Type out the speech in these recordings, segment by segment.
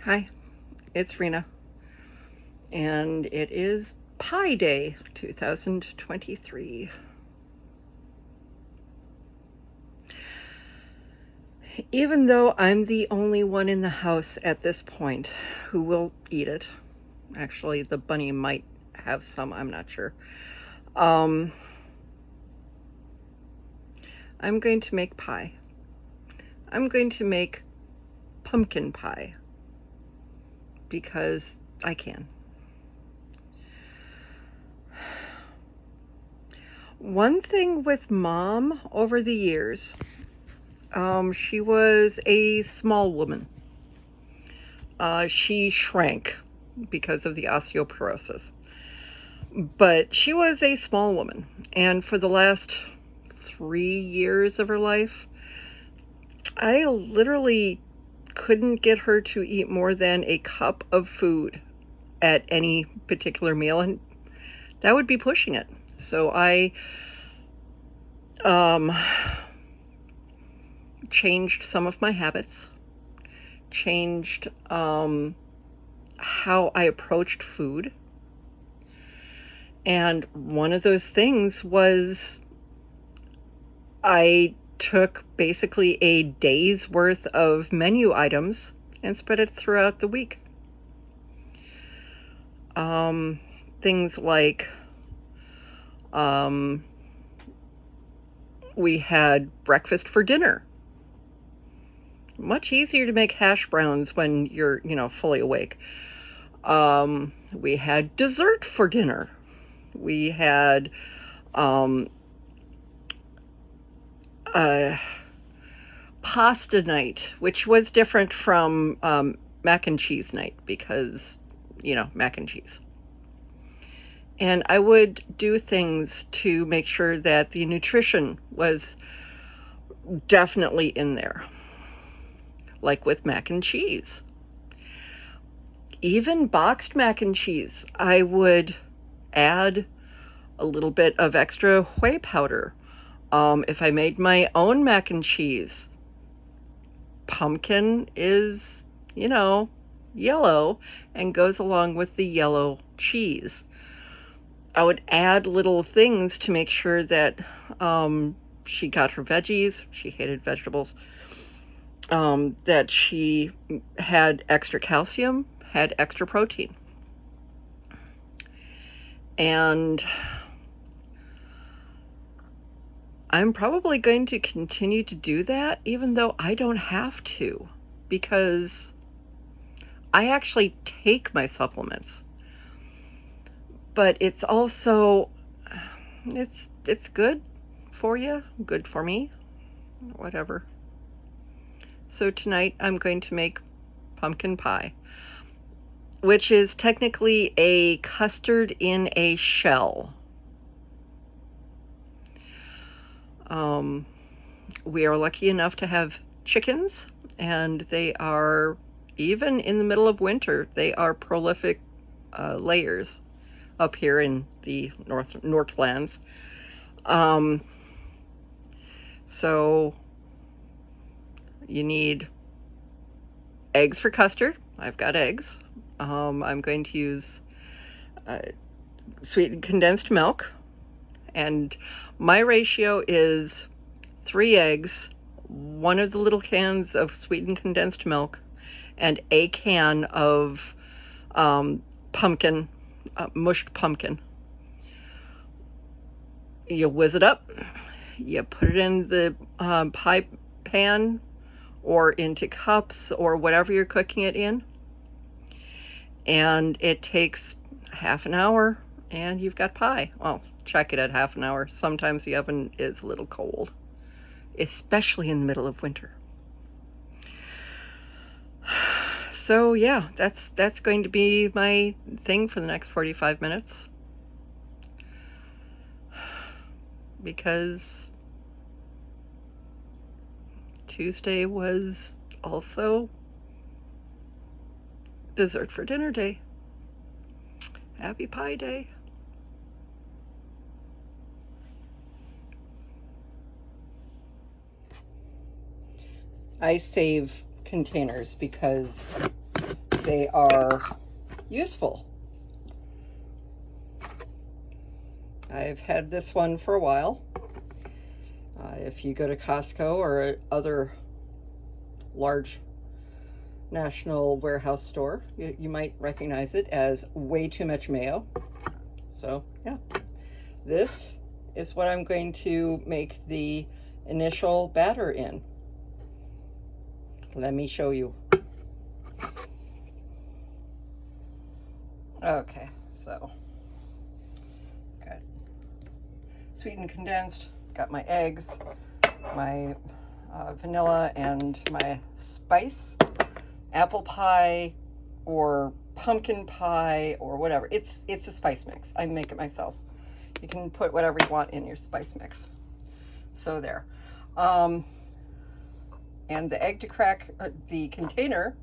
Hi, it's Rena, and it is Pi Day 2023. Even though I'm the only one in the house at this point who will eat it, actually, the bunny might have some, I'm not sure. I'm going to make pie. I'm going to make pumpkin pie because I can. One thing with Mom over the years, she was a small woman. She shrank because of the osteoporosis. But she was a small woman. And for the last 3 years of her life, I literally couldn't get her to eat more than a cup of food at any particular meal. And that would be pushing it. So I changed some of my habits, changed how I approached food. And one of those things was I took basically a day's worth of menu items and spread it throughout the week. Things like we had breakfast for dinner. Much easier to make hash browns when you're, fully awake. We had dessert for dinner. We had pasta night, which was different from mac and cheese night because, mac and cheese. And I would do things to make sure that the nutrition was definitely in there, like with mac and cheese. Even boxed mac and cheese, I would add a little bit of extra whey powder. If I made my own mac and cheese, pumpkin is, yellow and goes along with the yellow cheese. I would add little things to make sure that she got her veggies. She hated vegetables. That she had extra calcium, had extra protein. And I'm probably going to continue to do that, even though I don't have to, because I actually take my supplements. But it's also, it's good for you, good for me, whatever. So tonight I'm going to make pumpkin pie, which is technically a custard in a shell. We are lucky enough to have chickens, and they are, even in the middle of winter, they are prolific layers up here in the Northlands. So you need eggs for custard. I've got eggs. I'm going to use sweetened condensed milk. And my ratio is 3 eggs, 1 of the little cans of sweetened condensed milk, and a can of pumpkin, mushed pumpkin. You whiz it up, you put it in the pie pan or into cups or whatever you're cooking it in, and it takes half an hour and you've got pie. Well, check it at half an hour. Sometimes the oven is a little cold, especially in the middle of winter. So yeah, that's going to be my thing for the next 45 minutes. Because Tuesday was also dessert for dinner day. Happy Pie Day. I save containers because they are useful. I've had this one for a while. If you go to Costco or other large national warehouse store, you might recognize it as way too much mayo. So yeah, this is what I'm going to make the initial batter in. Let me show you. Okay, so got sweetened condensed, got my eggs, my vanilla, and my spice, apple pie or pumpkin pie or whatever. It's a spice mix. I make it myself. You can put whatever you want in your spice mix. So there. And the egg to crack, the container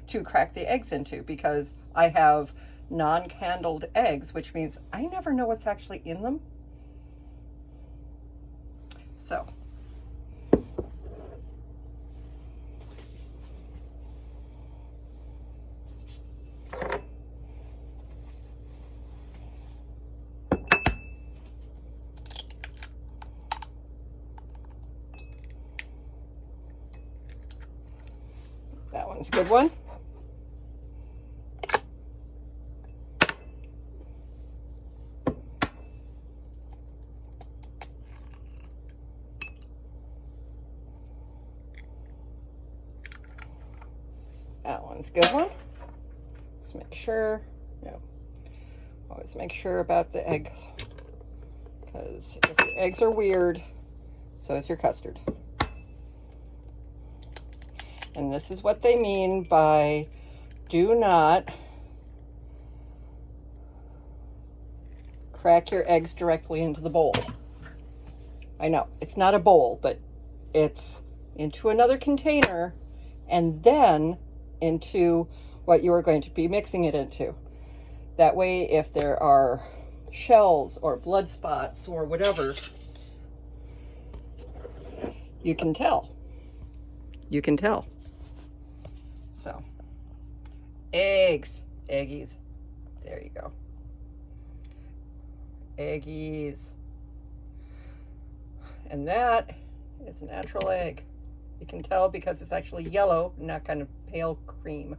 to crack the eggs into, because I have non-candled eggs, which means I never know what's actually in them. So that one's a good one. That one's a good one. Just make sure, always make sure about the eggs, because if your eggs are weird, so is your custard. And this is what they mean by do not crack your eggs directly into the bowl. I know, it's not a bowl, but it's into another container and then into what you are going to be mixing it into. That way, if there are shells or blood spots or whatever, you can tell. You can tell. So, eggs, eggies. There you go. Eggies. And that is a natural egg. You can tell because it's actually yellow, not kind of pale cream.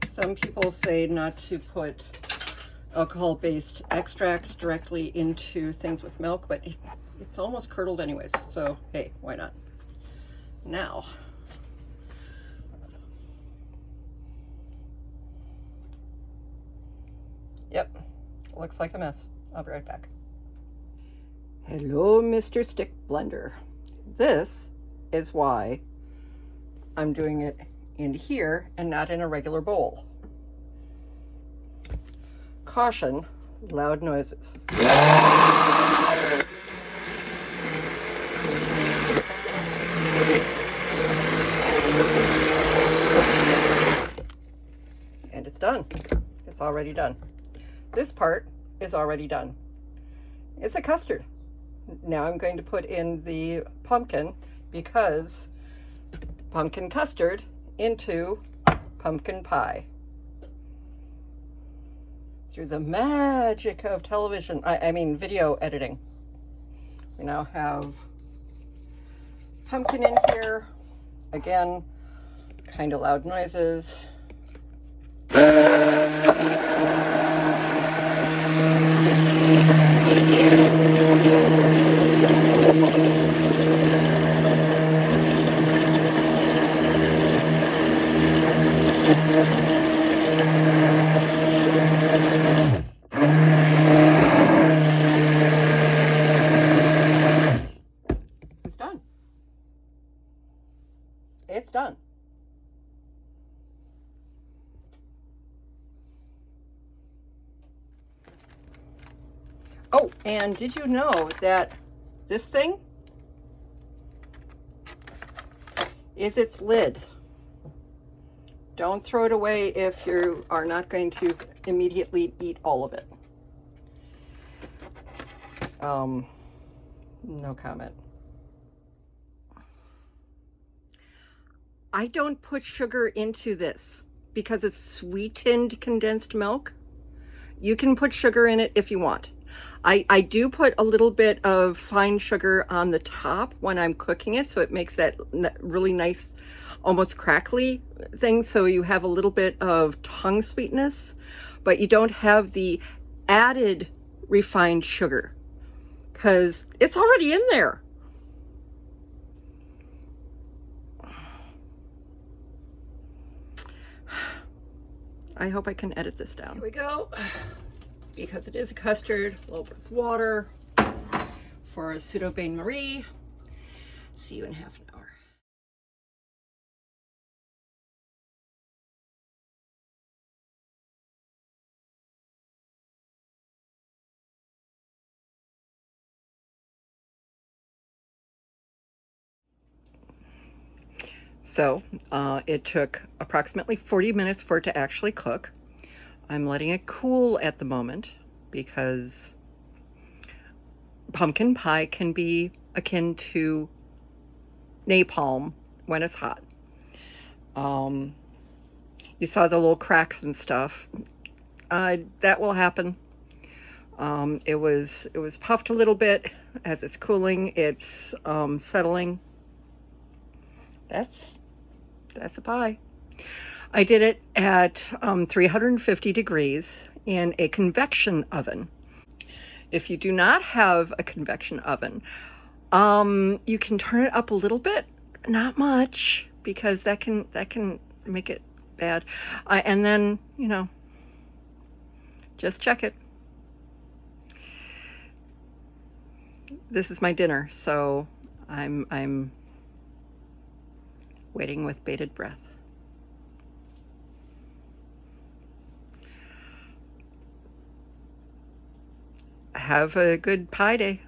Some people say not to put alcohol-based extracts directly into things with milk, but it's almost curdled anyways, so hey, why not? Now, yep, looks like a mess. I'll be right back. Hello, Mr. Stick Blender. This is why I'm doing it in here and not in a regular bowl. Caution, loud noises. done. It's already done. This part is already done. It's a custard. Now I'm going to put in the pumpkin, because pumpkin custard into pumpkin pie. Through the magic of television, I mean video editing. We now have pumpkin in here. Again, kind of loud noises. It's done. It's done. Oh, and did you know that this thing is its lid? Don't throw it away if you are not going to immediately eat all of it. No comment. I don't put sugar into this because it's sweetened condensed milk. You can put sugar in it if you want. I do put a little bit of fine sugar on the top when I'm cooking it, so it makes that really nice, almost crackly thing, so you have a little bit of tongue sweetness, but you don't have the added refined sugar because it's already in there. I hope I can edit this down. Here we go. Because it is a custard, a little bit of water for a pseudo bain marie. See you in half an hour. So it took approximately 40 minutes for it to actually cook. I'm letting it cool at the moment because pumpkin pie can be akin to napalm when it's hot. You saw the little cracks and stuff. That will happen. It was puffed a little bit. As it's cooling, it's settling. That's a pie. I did it at 350 degrees in a convection oven. If you do not have a convection oven, you can turn it up a little bit, not much, because that can make it bad. And then, you know, just check it. This is my dinner, so I'm waiting with bated breath. Have a good pie day.